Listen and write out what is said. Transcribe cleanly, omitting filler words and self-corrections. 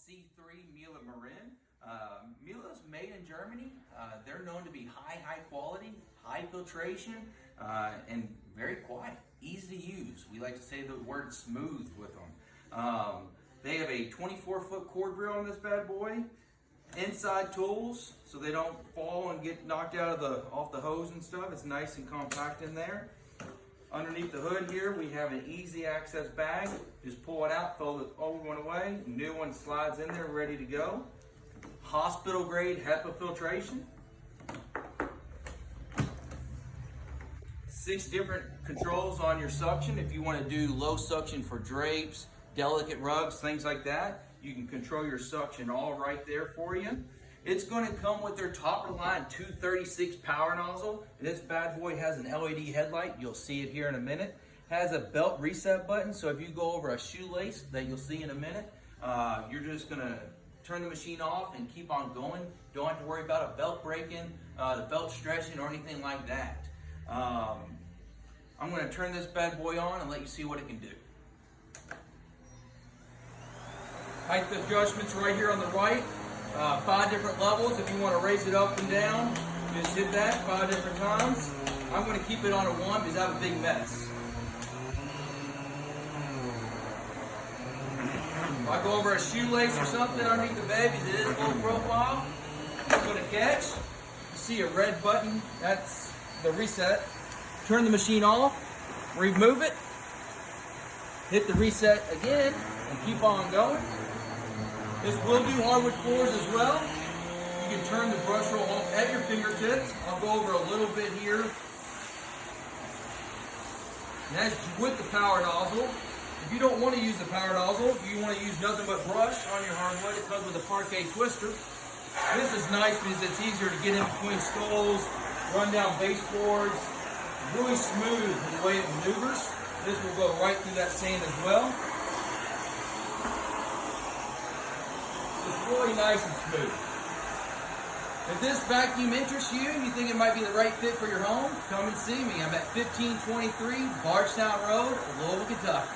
C3 Miele Marin. Miele is made in Germany. They're known to be high quality, high filtration, and very quiet, easy to use. We like to say the word smooth with them. They have a 24-foot cord reel on this bad boy. Inside tools, so they don't fall and get knocked out of off the hose and stuff. It's nice and compact in there. Underneath the hood here, we have an easy access bag. Just pull it out, throw the old one away. New one slides in there, ready to go. Hospital grade HEPA filtration. 6 different controls on your suction. If you want to do low suction for drapes, delicate rugs, things like that, you can control your suction all right there for you. It's going to come with their top of the line 236 power nozzle. This bad boy has an LED headlight. You'll see it here in a minute. Has a belt reset button, so if you go over a shoelace that you'll see in a minute, you're just going to turn the machine off and keep on going. Don't have to worry about a belt breaking, the belt stretching, or anything like that. I'm going to turn this bad boy on and let you see what it can do. Height adjustments right here on the right. 5 different levels. If you want to raise it up and down, just hit that 5 different times. I'm going to keep it on a 1 because I have a big mess. If I go over a shoelace or something underneath the bed because it is low profile, I'm going to catch. You see a red button, that's the reset. Turn the machine off, remove it, hit the reset again, and keep on going. This will do hardwood floors as well. You can turn the brush roll off at your fingertips. I'll go over a little bit here. And that's with the power nozzle. If you don't want to use the power nozzle, if you want to use nothing but brush on your hardwood, it comes with a parquet twister. This is nice because it's easier to get in between skulls, run down baseboards. Really smooth in the way it maneuvers. This will go right through that sand as well. It's really nice and smooth. If this vacuum interests you and you think it might be the right fit for your home, come and see me. I'm at 1523 Bardstown Road, Louisville, Kentucky.